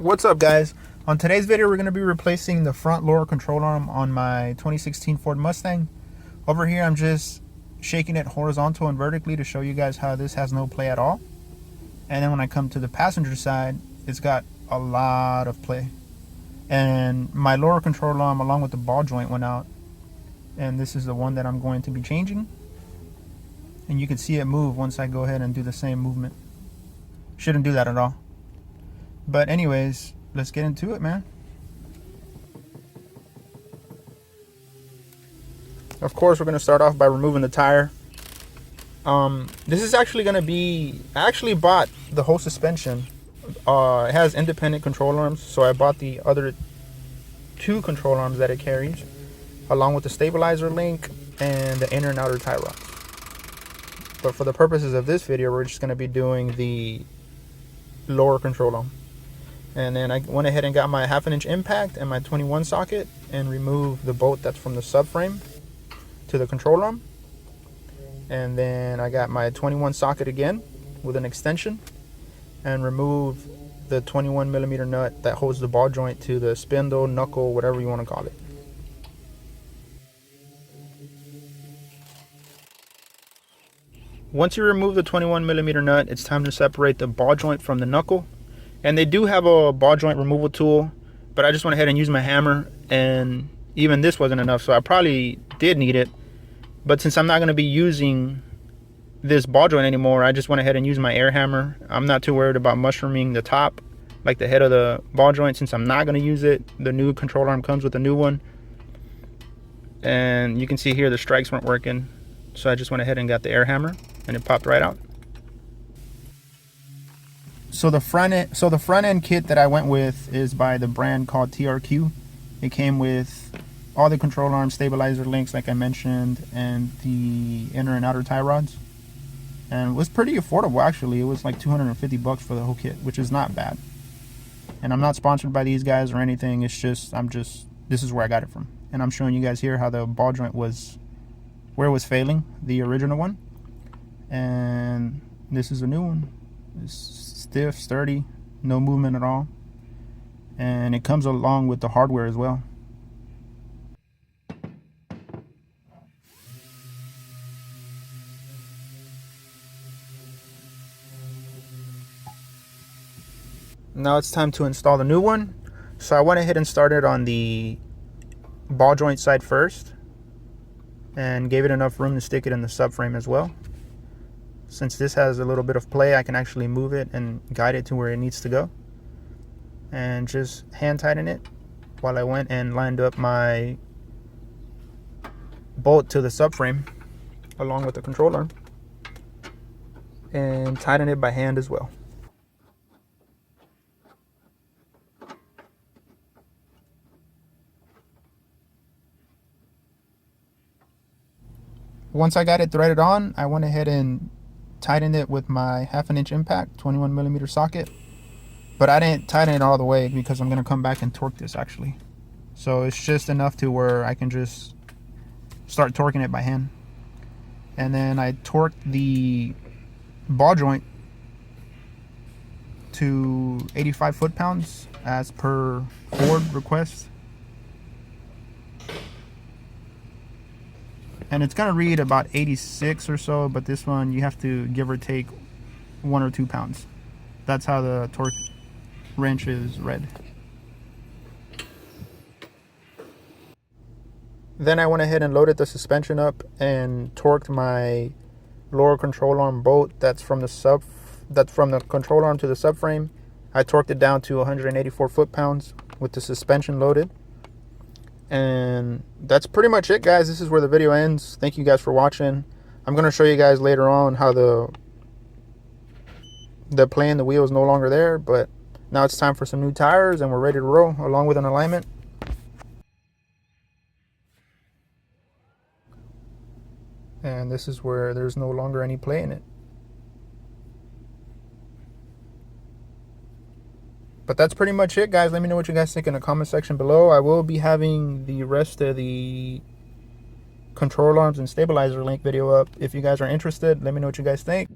What's up, guys? On today's video, we're going to be replacing the front lower control arm on my 2016 Ford Mustang. Over here, I'm just shaking it horizontal and vertically to show you guys how this has no play at all. And then when I come to the passenger side, it's got a lot of play. And my lower control arm along with the ball joint went out. And this is the one that I'm going to be changing. And you can see it move once I go ahead and do the same movement. Shouldn't do that at all. But anyways, let's get into it, man. Of course, we're going to start off by removing the tire. This is actually going to be... I actually bought the whole suspension. It has independent control arms, so I bought the other two control arms that it carries, along with the stabilizer link and the inner and outer tie rods. But for the purposes of this video, we're just going to be doing the lower control arm. And then I went ahead and got my 1/2 inch impact and my 21 socket and removed the bolt that's from the subframe to the control arm. And then I got my 21 socket again with an extension and removed the 21mm nut that holds the ball joint to the spindle, knuckle, whatever you want to call it. Once you remove the 21mm nut, it's time to separate the ball joint from the knuckle. And they do have a ball joint removal tool, but I just went ahead and used my hammer, and even this wasn't enough, so I probably did need it. But since I'm not going to be using this ball joint anymore, I just went ahead and used my air hammer. I'm not too worried about mushrooming the top, like the head of the ball joint, since I'm not going to use it. The new control arm comes with a new one. And you can see here the strikes weren't working, so I just went ahead and got the air hammer, and it popped right out. So the front end kit that I went with is by the brand called TRQ. It came with all the control arm stabilizer links, like I mentioned, and the inner and outer tie rods. And it was pretty affordable, actually. It was like $250 for the whole kit, which is not bad. And I'm not sponsored by these guys or anything. It's just this is where I got it from. And I'm showing you guys here how the ball joint was, where it was failing, the original one. And this is a new one. It's stiff, sturdy, no movement at all, and it comes along with the hardware as well. Now it's time to install the new one. So I went ahead and started on the ball joint side first and gave it enough room to stick it in the subframe as well. Since this has a little bit of play, I can actually move it and guide it to where it needs to go. And just hand tighten it while I went and lined up my bolt to the subframe along with the control arm. And tighten it by hand as well. Once I got it threaded on, I went ahead and tightened it with my 1/2 inch impact 21mm socket, but I didn't tighten it all the way because I'm going to come back and torque this actually. So it's just enough to where I can just start torquing it by hand. And then I torqued the ball joint to 85 foot-pounds as per Ford request. And it's going to read about 86 or so, but this one you have to give or take 1 or 2 pounds. That's how the torque wrench is read. Then I went ahead and loaded the suspension up and torqued my lower control arm bolt that's from the control arm to the subframe. I torqued it down to 184 foot-pounds with the suspension loaded. And that's pretty much it, guys. This is where the video ends. Thank you guys for watching. I'm going to show you guys later on how the play in the wheel is no longer there, but now it's time for some new tires and we're ready to roll along with an alignment. And this is where there's no longer any play in it. But that's pretty much it, guys. Let me know what you guys think in the comment section below. I will be having the rest of the control arms and stabilizer link video up. If you guys are interested, let me know what you guys think.